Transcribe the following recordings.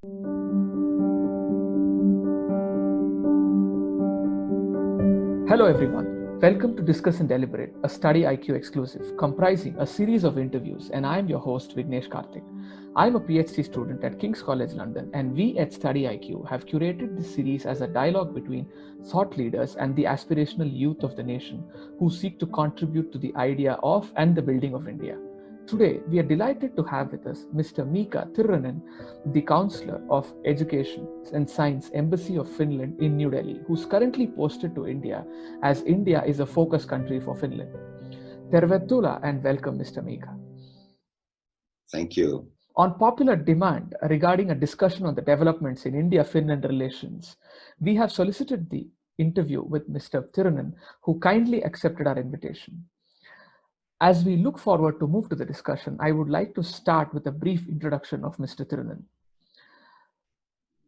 Hello everyone, welcome to Discuss and Deliberate, a StudyIQ exclusive comprising a series of interviews, and I am your host Vignesh Karthik. I am a PhD student at King's College London, and we at StudyIQ have curated this series as a dialogue between thought leaders and the aspirational youth of the nation who seek to contribute to the idea of and the building of India. Today, we are delighted to have with us Mr. Mika Tirronen, the Counselor of Education and Science Embassy of Finland in New Delhi, who's currently posted to India as India is a focus country for Finland. Tervetuloa and welcome, Mr. Mika. Thank you. On popular demand regarding a discussion on the developments in India-Finland relations, we have solicited the interview with Mr. Tirronen, who kindly accepted our invitation. As we look forward to move to the discussion, I would like to start with a brief introduction of Mr. Tirronen.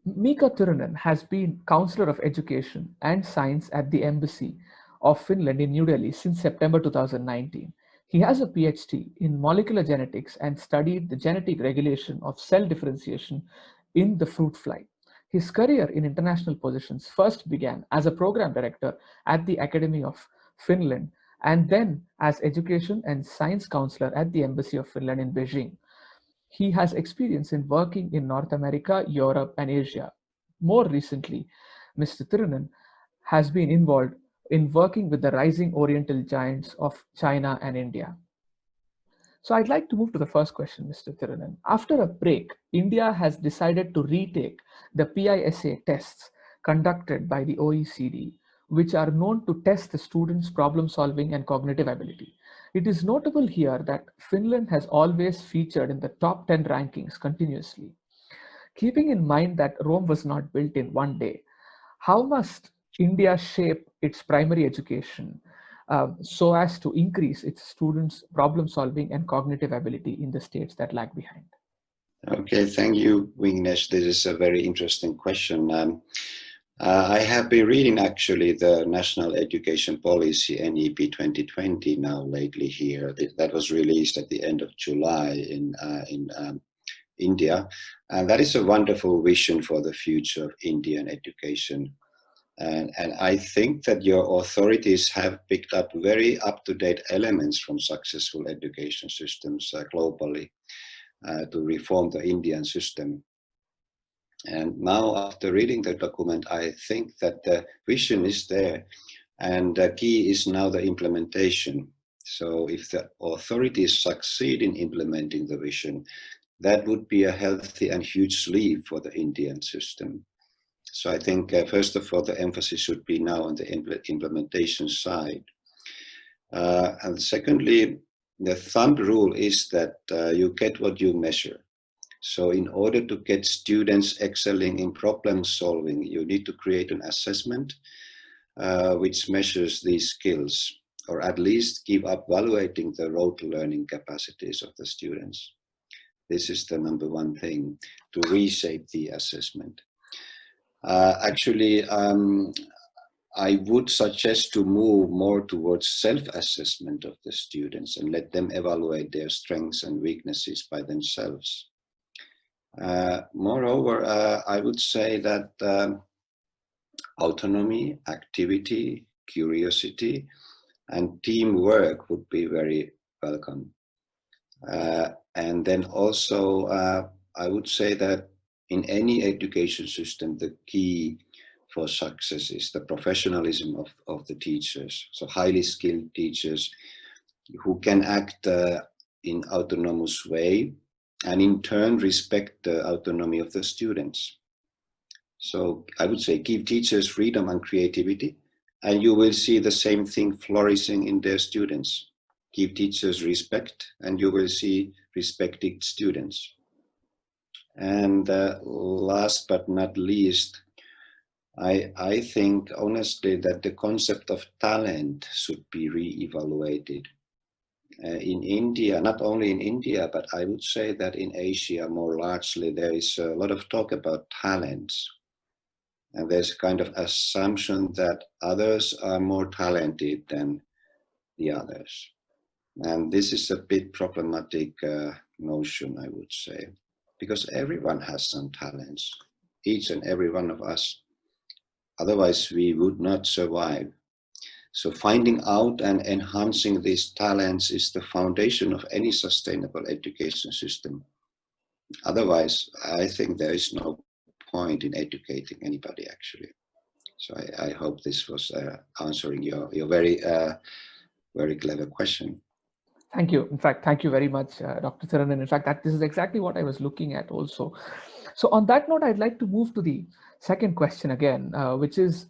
Mika Tirronen has been Counselor of Education and Science at the Embassy of Finland in New Delhi since September 2019. He has a PhD in molecular genetics and studied the genetic regulation of cell differentiation in the fruit fly. His career in international positions first began as a program director at the Academy of Finland and then as Education and Science Counselor at the Embassy of Finland in Beijing. He has experience in working in North America, Europe, and Asia. More recently, Mr. Tirronen has been involved in working with the rising Oriental giants of China and India. So I'd like to move to the first question, Mr. Tirronen. After a break, India has decided to retake the PISA tests conducted by the OECD, which are known to test the students' problem solving and cognitive ability. It is notable here that Finland has always featured in the top 10 rankings continuously. Keeping in mind that Rome was not built in one day, how must India shape its primary education so as to increase its students' problem solving and cognitive ability in the states that lag behind? Okay, thank you, Vignesh. This is a very interesting question. I have been reading actually the National Education Policy NEP 2020 now lately here. That was released at the end of July in India. And that is a wonderful vision for the future of Indian education. And I think that your authorities have picked up very up-to-date elements from successful education systems globally to reform the Indian system. And now, after reading the document, I think that the vision is there, and the key is now the implementation. So if the authorities succeed in implementing the vision, that would be a healthy and huge leap for the Indian system. So I think, first of all, the emphasis should be now on the implementation side. And secondly, the thumb rule is that you get what you measure. So in order to get students excelling in problem solving, you need to create an assessment which measures these skills, or at least give up evaluating the rote learning capacities of the students. This is the number one thing, to reshape the assessment. Actually, I would suggest to move more towards self-assessment of the students and let them evaluate their strengths and weaknesses by themselves. Moreover, I would say that autonomy, activity, curiosity, and teamwork would be very welcome. And then also, I would say that in any education system, the key for success is the professionalism of the teachers. So highly skilled teachers who can act in autonomous way, and in turn respect the autonomy of the students. So I would say give teachers freedom and creativity, and you will see the same thing flourishing in their students. Give teachers respect, and you will see respected students. And last but not least, I think honestly that the concept of talent should be re-evaluated. In India, not only in India, but I would say that in Asia more largely, there is a lot of talk about talents. And there's a kind of assumption that others are more talented than the others. And this is a bit problematic notion, I would say, because everyone has some talents, each and every one of us. Otherwise, we would not survive. So finding out and enhancing these talents is the foundation of any sustainable education system. Otherwise, I think there is no point in educating anybody, actually. So I hope this was answering your very clever question. Thank you. In fact, thank you very much, Dr. Tirronen. In fact, this is exactly what I was looking at also. So on that note, I'd like to move to the second question again, which is,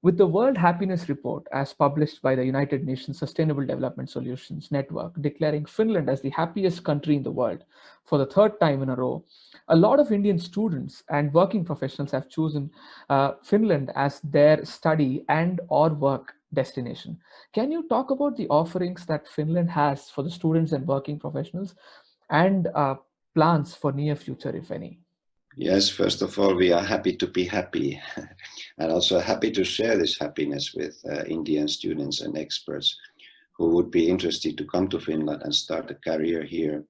with the World Happiness Report, as published by the United Nations Sustainable Development Solutions Network, declaring Finland as the happiest country in the world for the third time in a row, a lot of Indian students and working professionals have chosen Finland as their study and or work destination. Can you talk about the offerings that Finland has for the students and working professionals, and plans for near future, if any? Yes, first of all, we are happy to be happy and also happy to share this happiness with Indian students and experts who would be interested to come to Finland and start a career here.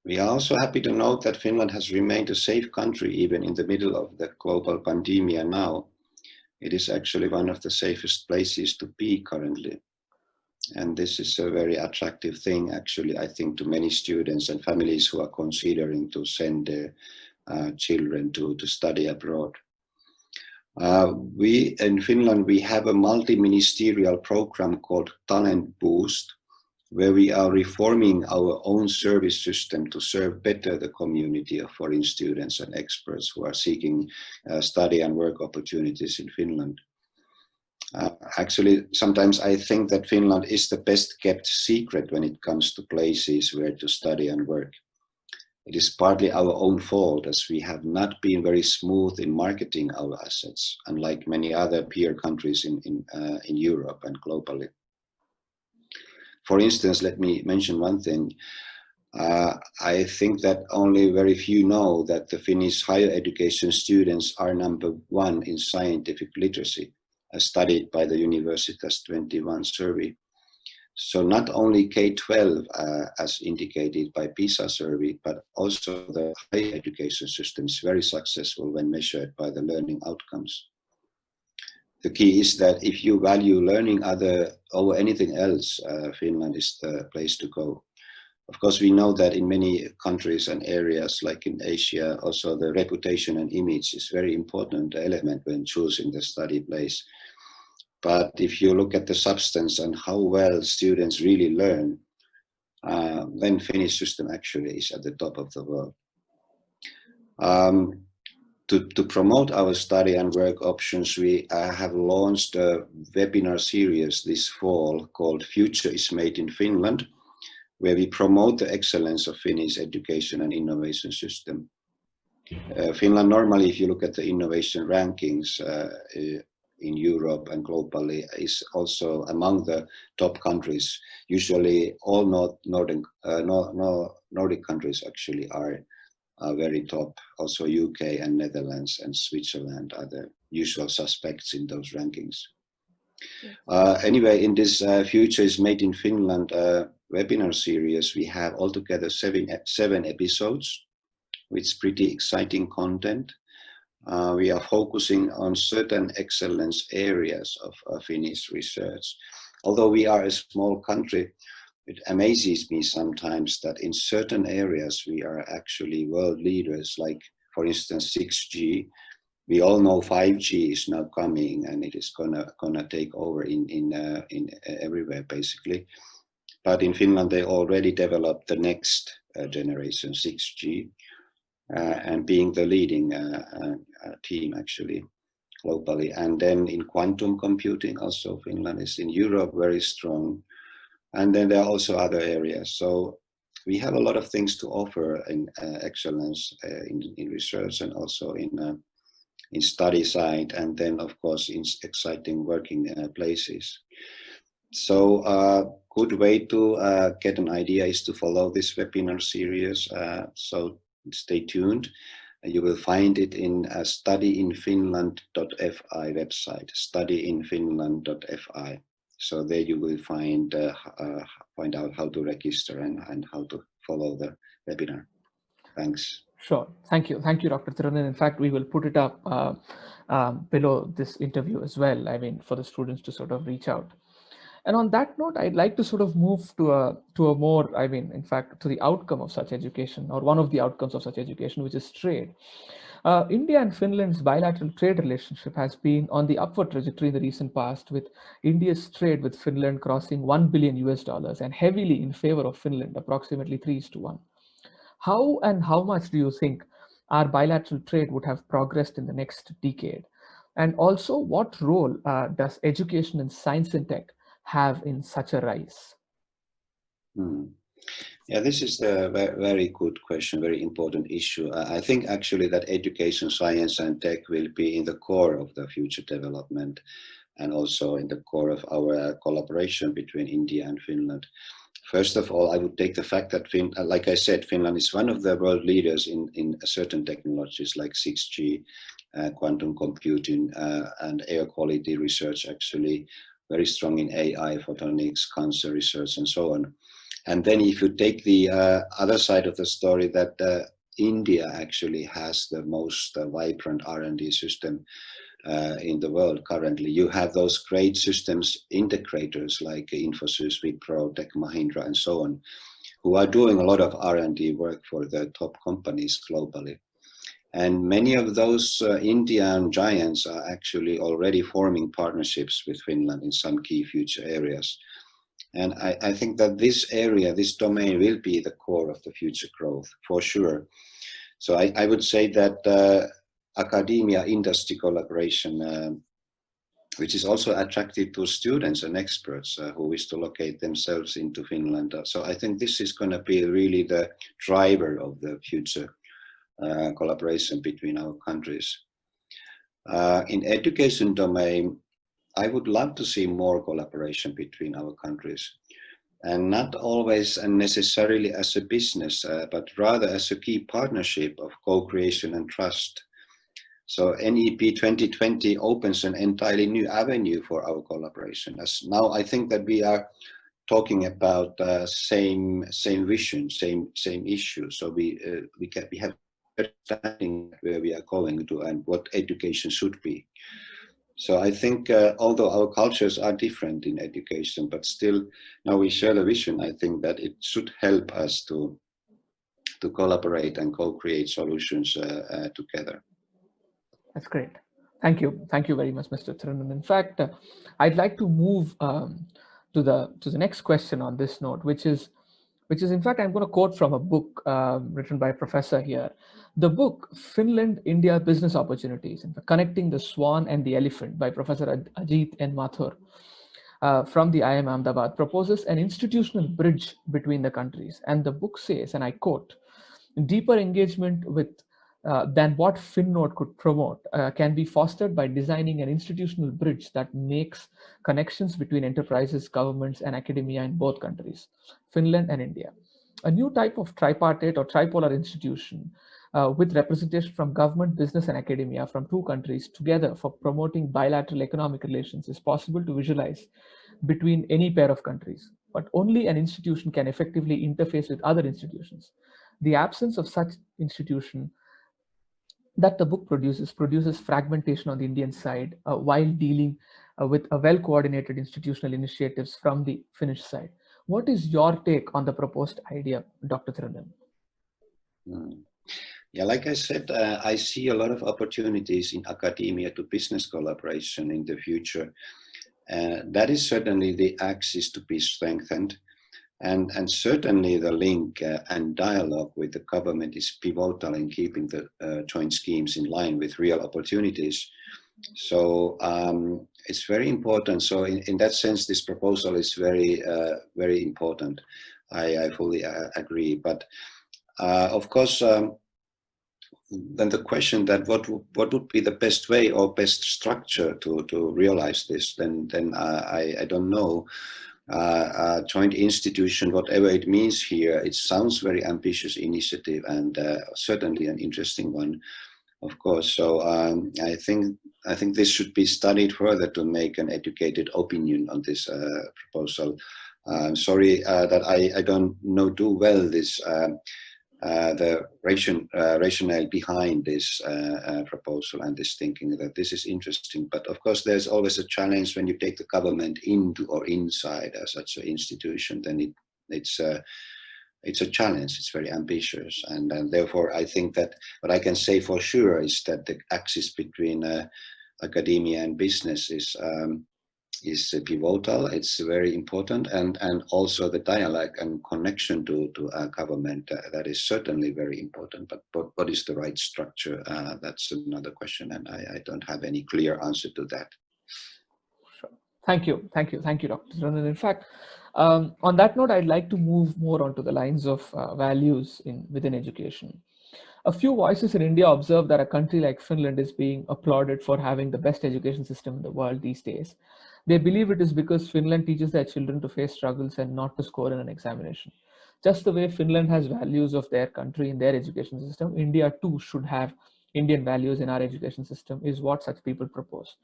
We are also happy to note that Finland has remained a safe country even in the middle of the global pandemic now. It is actually one of the safest places to be currently. And this is a very attractive thing, actually, I think, to many students and families who are considering to send their children to study abroad. We in Finland, we have a multi-ministerial program called Talent Boost, where we are reforming our own service system to serve better the community of foreign students and experts who are seeking study and work opportunities in Finland. Actually, sometimes I think that Finland is the best kept secret when it comes to places where to study and work. It is partly our own fault, as we have not been very smooth in marketing our assets, unlike many other peer countries in Europe and globally. For instance, let me mention one thing. I think that only very few know that the Finnish higher education students are #1 in scientific literacy, as studied by the Universitas 21 survey. So not only K-12 as indicated by PISA survey, but also the higher education system is very successful when measured by the learning outcomes. The key is that if you value learning over anything else, Finland is the place to go. Of course, we know that in many countries and areas, like in Asia, also the reputation and image is very important element when choosing the study place. But if you look at the substance and how well students really learn, then Finnish system actually is at the top of the world. To promote our study and work options, we have launched a webinar series this fall called Future is Made in Finland, where we promote the excellence of Finnish education and innovation system. Finland normally, if you look at the innovation rankings in Europe and globally, is also among the top countries. Usually all Nordic countries actually are very top. Also UK and Netherlands and Switzerland are the usual suspects in those rankings. Anyway, in this Future is Made in Finland webinar series, we have altogether seven episodes with pretty exciting content. We are focusing on certain excellence areas of Finnish research. Although we are a small country, it amazes me sometimes that in certain areas we are actually world leaders, like for instance 6G. We all know 5G is now coming and it is gonna take over in everywhere basically. But in Finland they already developed the next generation 6G and being the leading team actually globally. And then in quantum computing also Finland is in Europe very strong. And then there are also other areas. So we have a lot of things to offer in excellence in research and also in study side, and then of course in exciting working places. So good way to get an idea is to follow this webinar series. So stay tuned. You will find it in studyinfinland.fi website, studyinfinland.fi. So there you will find out how to register and how to follow the webinar. Thanks. Sure. Thank you, Dr. Tirronen. In fact, we will put it up below this interview as well. I mean, for the students to sort of reach out. And on that note, I'd like to sort of move to a more, I mean, in fact, to the outcome of such education, or one of the outcomes of such education, which is trade. India and Finland's bilateral trade relationship has been on the upward trajectory in the recent past, with India's trade with Finland crossing $1 billion and heavily in favor of Finland, approximately 3:1. How and how much do you think our bilateral trade would have progressed in the next decade? And also, what role does education in science and tech have in such a rise? Yeah, this is a very good question, very important issue. I think actually that education, science and tech will be in the core of the future development, and also in the core of our collaboration between India and Finland. First of all, I would take the fact that, like I said, Finland is one of the world leaders in certain technologies like 6G, quantum computing, and air quality research, actually very strong in AI, photonics, cancer research, and so on. And then if you take the other side of the story, that India actually has the most vibrant R&D system in the world currently. You have those great systems integrators like Infosys, Wipro, Tech Mahindra, and so on, who are doing a lot of R&D work for the top companies globally. And many of those Indian giants are actually already forming partnerships with Finland in some key future areas. And I think that this area, this domain, will be the core of the future growth, for sure. So I would say that academia-industry collaboration, which is also attractive to students and experts who wish to locate themselves into Finland. So I think this is going to be really the driver of the future collaboration between our countries. In education domain, I would love to see more collaboration between our countries, and not always and necessarily as a business, but rather as a key partnership of co-creation and trust. So NEP 2020 opens an entirely new avenue for our collaboration. As now I think that we are talking about same vision, same issue. So we have understanding where we are going to and what education should be. So I think although our cultures are different in education, but still now we share the vision, I think that it should help us to collaborate and co-create solutions together. That's great. Thank you. Thank you very much, Mr. Tirronen. In fact, I'd like to move to the next question on this note, which is in fact, I'm going to quote from a book written by a professor here. The book, Finland, India, Business Opportunities, Connecting the Swan and the Elephant by Professor Ajit N. Mathur from the IIM Ahmedabad, proposes an institutional bridge between the countries. And the book says, and I quote, deeper engagement with than what FinNode could promote can be fostered by designing an institutional bridge that makes connections between enterprises, governments, and academia in both countries, Finland and India. A new type of tripartite or tripolar institution with representation from government, business, and academia from two countries together for promoting bilateral economic relations is possible to visualize between any pair of countries, but only an institution can effectively interface with other institutions. The absence of such institution that the book produces fragmentation on the Indian side while dealing with a well-coordinated institutional initiatives from the Finnish side. What is your take on the proposed idea, Dr. Tirronen? Yeah, like I said, I see a lot of opportunities in academia to business collaboration in the future. That is certainly the axis to be strengthened. And certainly the link and dialogue with the government is pivotal in keeping the joint schemes in line with real opportunities. So it's very important. So in that sense, this proposal is very, very important. I fully agree. But of course, then the question that what would be the best way or best structure to realize this, then I don't know. Joint institution, whatever it means here, it sounds very ambitious initiative and certainly an interesting one, of course. So I think this should be studied further to make an educated opinion on this proposal. I'm sorry that I don't know too well this the rationale behind this proposal and this thinking that this is interesting. But of course, there's always a challenge when you take the government into or inside such an institution. Then it's a challenge. It's very ambitious, and therefore I think that what I can say for sure is that the axis between academia and business is pivotal. It's very important, and also the dialogue and connection to government, that is certainly very important. But what is the right structure? That's another question, and I don't have any clear answer to that. Sure. Thank you, Dr. Tirronen. In fact, on that note, I'd like to move more onto the lines of values within education. A few voices in India observe that a country like Finland is being applauded for having the best education system in the world these days. They believe it is because Finland teaches their children to face struggles and not to score in an examination. Just the way Finland has values of their country in their education system, India too should have Indian values in our education system, is what such people propose.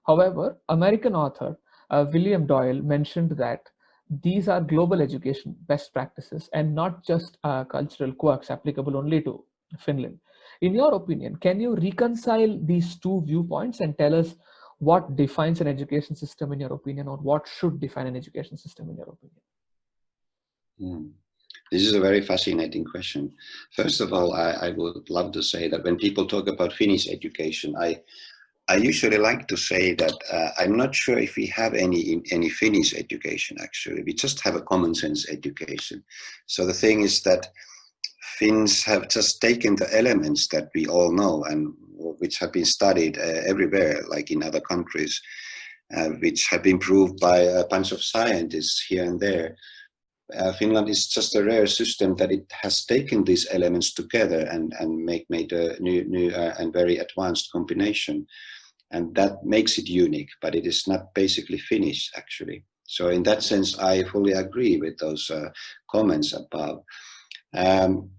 However, American author William Doyle mentioned that these are global education best practices and not just cultural quirks applicable only to Finland. In your opinion, can you reconcile these two viewpoints and tell us what defines an education system in your opinion, or what should define an education system in your opinion? This is a very fascinating question. First of all, I would love to say that when people talk about Finnish education, I usually like to say that I'm not sure if we have any Finnish education, actually. We just have a common sense education. So the thing is that Finns have just taken the elements that we all know and which have been studied everywhere, like in other countries, which have been proved by a bunch of scientists here and there. Finland is just a rare system that it has taken these elements together and made a new and very advanced combination. And that makes it unique, but it is not basically Finnish, actually. So in that sense, I fully agree with those comments above. And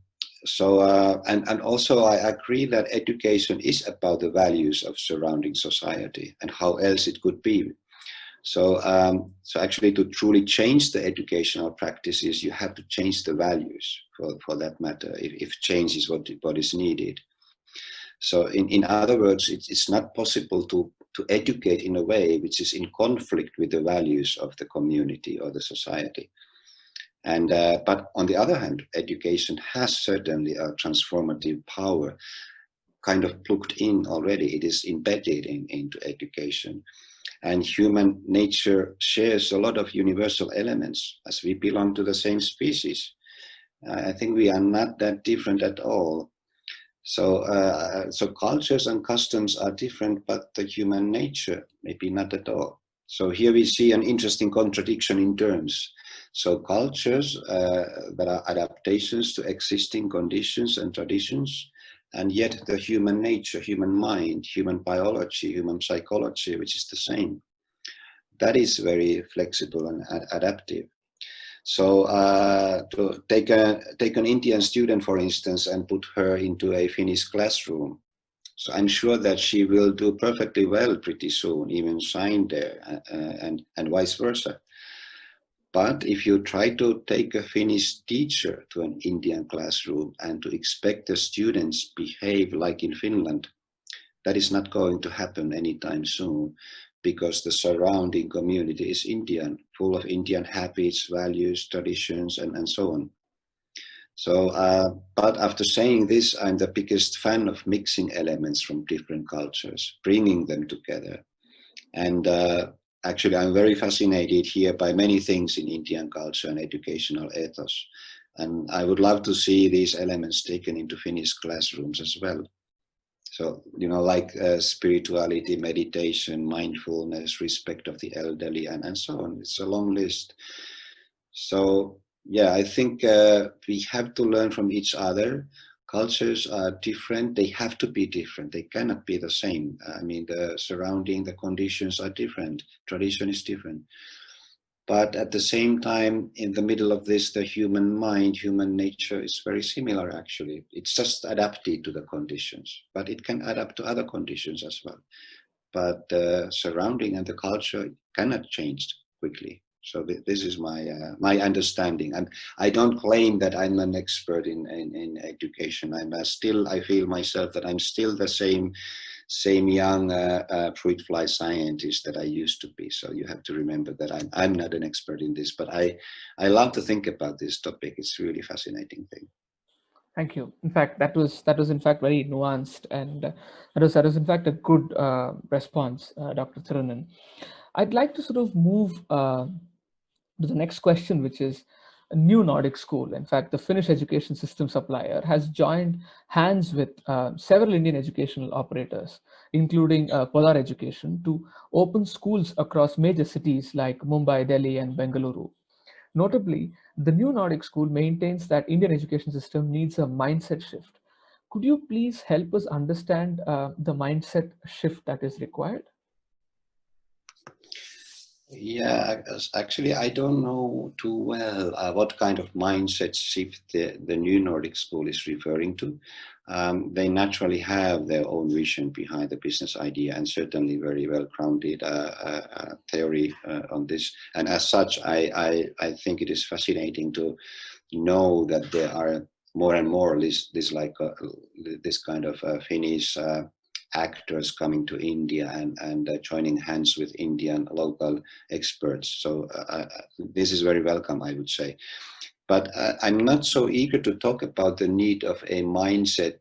also I agree that education is about the values of surrounding society, and how else it could be. So actually to truly change the educational practices, you have to change the values for that matter, if change is what is needed. So in other words, it's not possible to educate in a way which is in conflict with the values of the community or the society. And but on the other hand, education has certainly a transformative power, kind of plugged in already. It is embedded into education. And human nature shares a lot of universal elements, as we belong to the same species. I think we are not that different at all. So cultures and customs are different, but the human nature maybe not at all. So here we see an interesting contradiction in terms. So cultures that are adaptations to existing conditions and traditions, and yet the human nature, human mind, human biology, human psychology, which is the same, that is very flexible and adaptive. So to take an Indian student, for instance, and put her into a Finnish classroom, so I'm sure that she will do perfectly well pretty soon, even shine there, and vice versa. But if you try to take a Finnish teacher to an Indian classroom and to expect the students behave like in Finland, that is not going to happen anytime soon, because the surrounding community is Indian, full of Indian habits, values, traditions, and so on. So, but after saying this, I'm the biggest fan of mixing elements from different cultures, bringing them together. And actually, I'm very fascinated here by many things in Indian culture and educational ethos. And I would love to see these elements taken into Finnish classrooms as well. So, like spirituality, meditation, mindfulness, respect of the elderly, and so on. It's a long list. So, yeah, I think we have to learn from each other. Cultures are different. They have to be different. They cannot be the same. I mean, the surrounding, the conditions are different. Tradition is different. But at the same time, in the middle of this, the human mind, human nature is very similar, actually. It's just adapted to the conditions, but it can adapt to other conditions as well. But the surrounding and the culture cannot change quickly. So this is my understanding, and I don't claim that I'm an expert in education. I feel myself that I'm still the same young fruit fly scientist that I used to be. So you have to remember that I'm not an expert in this, but I love to think about this topic. It's really fascinating thing. Thank you. In fact, that was in fact very nuanced, and that was in fact a good response, Dr. Tirronen. I'd like to sort of move to the next question, which is a new Nordic school. In fact, the Finnish education system supplier has joined hands with several Indian educational operators, including Polar Education, to open schools across major cities like Mumbai, Delhi, and Bengaluru. Notably, the new Nordic school maintains that Indian education system needs a mindset shift. Could you please help us understand the mindset shift that is required? Yeah, actually, I don't know too well what kind of mindset shift the new Nordic school is referring to. They naturally have their own vision behind the business idea, and certainly very well grounded theory on this. And as such, I think it is fascinating to know that there are more and more this kind of Finnish actors coming to India and joining hands with Indian local experts. So this is very welcome, I would say. But I'm not so eager to talk about the need of a mindset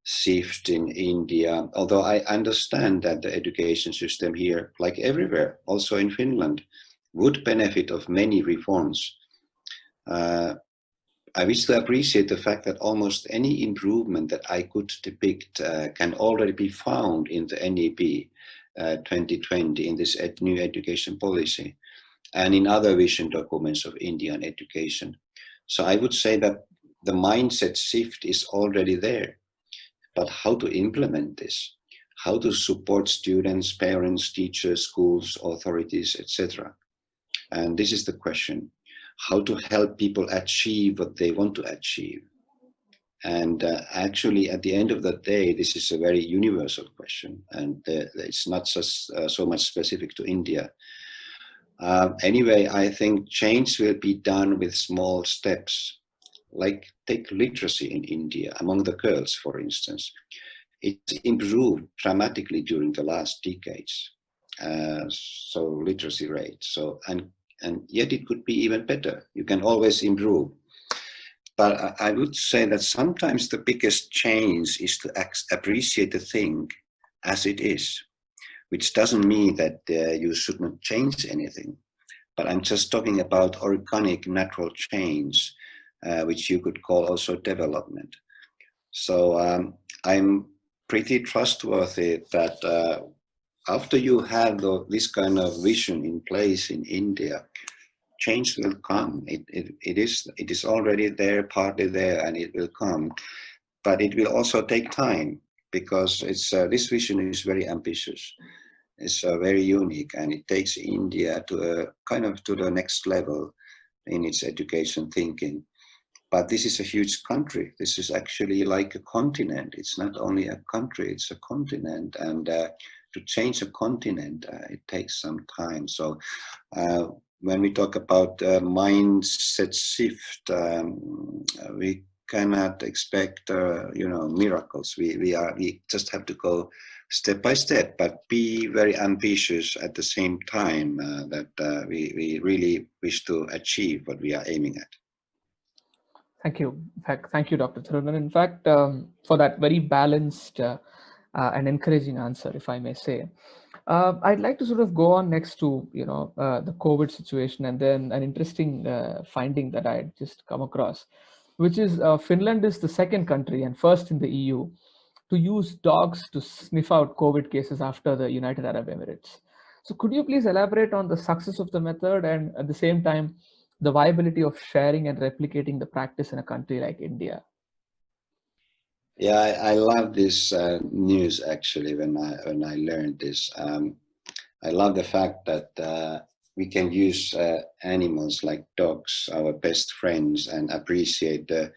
shift in India, although I understand that the education system here, like everywhere, also in Finland, would benefit of many reforms. I wish to appreciate the fact that almost any improvement that I could depict can already be found in the NEP 2020 in this new education policy and in other vision documents of Indian education. So I would say that the mindset shift is already there, but how to implement this? How to support students, parents, teachers, schools, authorities, etc. And this is the question. How to help people achieve what they want to achieve. And actually, at the end of the day, this is a very universal question, and it's not just so much specific to India. Anyway, I think change will be done with small steps, like take literacy in India among the girls, for instance. It's improved dramatically during the last decades. So literacy rate. And yet it could be even better. You can always improve. But I would say that sometimes the biggest change is to appreciate the thing as it is, which doesn't mean that you should not change anything. But I'm just talking about organic, natural change, which you could call also development. So I'm pretty trustworthy that after you have this kind of vision in place in India, change will come. It is already there, partly there, and it will come. But it will also take time because this vision is very ambitious. It's very unique, and it takes India to to the next level in its education thinking. But this is a huge country. This is actually like a continent. It's not only a country, it's a continent. And to change a continent, it takes some time. So when we talk about mindset shift, we cannot expect miracles. We just have to go step by step, but be very ambitious at the same time that we really wish to achieve what we are aiming at. Thank you. In fact, thank you, Dr. Tirronen. In fact, for that very balanced and encouraging answer, if I may say. I'd like to sort of go on next to the COVID situation, and then an interesting finding that I just come across, which is Finland is the second country and first in the EU to use dogs to sniff out COVID cases after the United Arab Emirates. So could you please elaborate on the success of the method and at the same time the viability of sharing and replicating the practice in a country like India? Yeah, I love this news actually when I learned this. I love the fact that we can use animals like dogs, our best friends, and appreciate the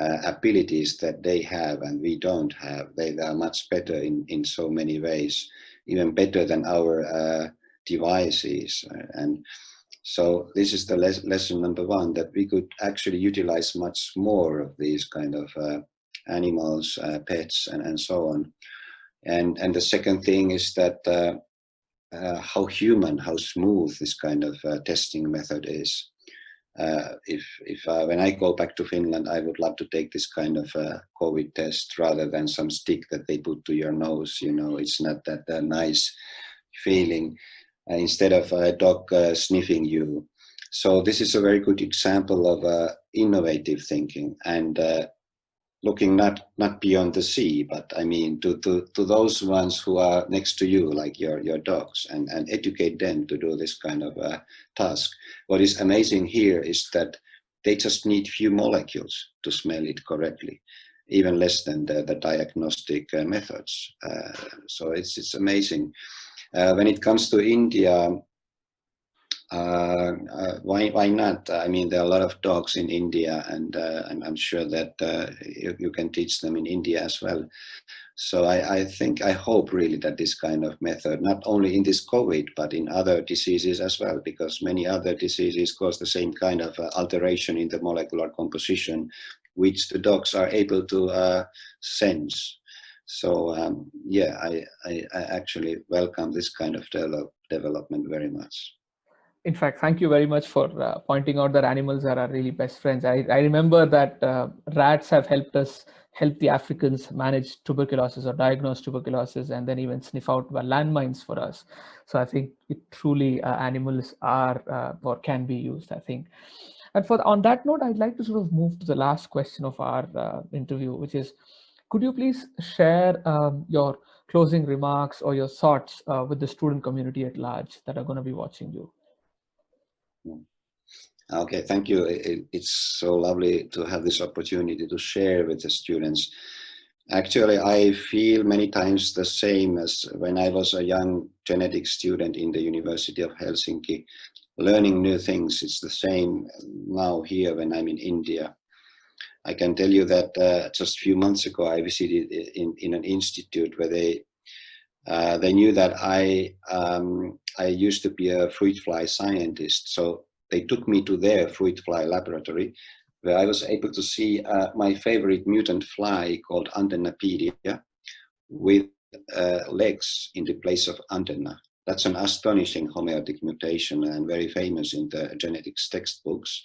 abilities that they have and we don't have. They are much better in so many ways, even better than our devices. And So this is the lesson number one, that we could actually utilize much more of these kind of animals, pets, and so on. And the second thing is that how human, how smooth this kind of testing method is. If when I go back to Finland, I would love to take this kind of COVID test rather than some stick that they put to your nose. You know, it's not that nice feeling. Instead of a dog sniffing you. So this is a very good example of innovative thinking and looking not beyond the sea, but I mean to those ones who are next to you, like your dogs, and educate them to do this kind of task. What is amazing here is that they just need few molecules to smell it correctly, even less than the diagnostic methods. So it's amazing. When it comes to India, why not? I mean, there are a lot of dogs in India, and I'm sure that you can teach them in India as well. So I hope really that this kind of method, not only in this COVID, but in other diseases as well, because many other diseases cause the same kind of alteration in the molecular composition, which the dogs are able to sense. So yeah, I actually welcome this kind of development very much. In fact, thank you very much for pointing out that animals are our really best friends. I remember that rats have help the Africans manage tuberculosis or diagnose tuberculosis, and then even sniff out landmines for us. So I think truly animals are or can be used, I think. And on that note, I'd like to sort of move to the last question of our interview, which is, could you please share your closing remarks or your thoughts with the student community at large that are going to be watching you? Okay, thank you. It's so lovely to have this opportunity to share with the students. Actually, I feel many times the same as when I was a young genetics student in the University of Helsinki, learning new things. It's the same now here when I'm in India. I can tell you that just a few months ago, I visited in an institute where they knew that I used to be a fruit fly scientist. So they took me to their fruit fly laboratory, where I was able to see my favorite mutant fly called Antennapedia with legs in the place of antenna. That's an astonishing homeotic mutation and very famous in the genetics textbooks.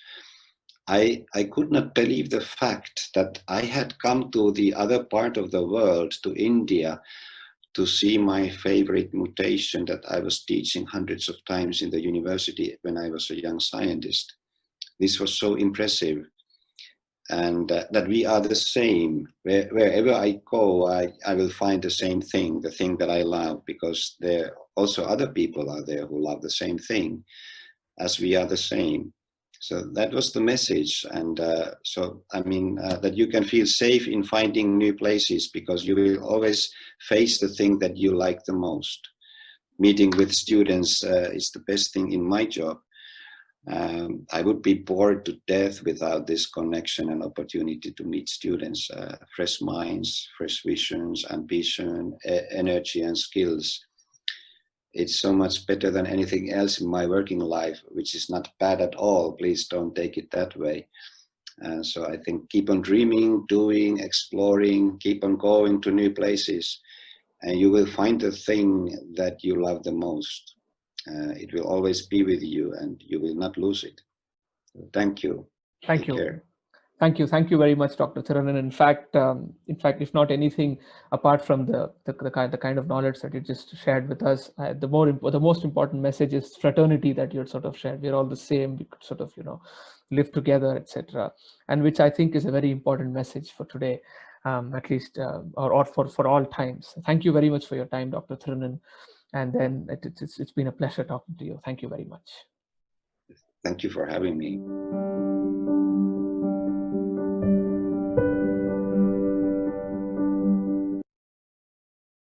I could not believe the fact that I had come to the other part of the world, to India, to see my favorite mutation that I was teaching hundreds of times in the university when I was a young scientist. This was so impressive. And that we are the same. Wherever I go, I will find the same thing, the thing that I love, because there also other people are there who love the same thing, as we are the same. So that was the message. And so, I mean, that you can feel safe in finding new places, because you will always face the thing that you like the most. Meeting with students is the best thing in my job. I would be bored to death without this connection and opportunity to meet students, fresh minds, fresh visions, ambition, energy, and skills. It's so much better than anything else in my working life, which is not bad at all. Please don't take it that way. So I think keep on dreaming, doing, exploring, keep on going to new places, and you will find the thing that you love the most. It will always be with you, and you will not lose it. So thank you. Thank Take you. care. Thank you very much, Dr. Tirronen. In fact, if not anything, apart from the kind of knowledge that you just shared with us, the most important message is fraternity that you sort of shared. We're all the same. We could sort of live together, etc. And which I think is a very important message for today, at least, or for all times. Thank you very much for your time, Dr. Tirronen. And then it's been a pleasure talking to you. Thank you very much. Thank you for having me.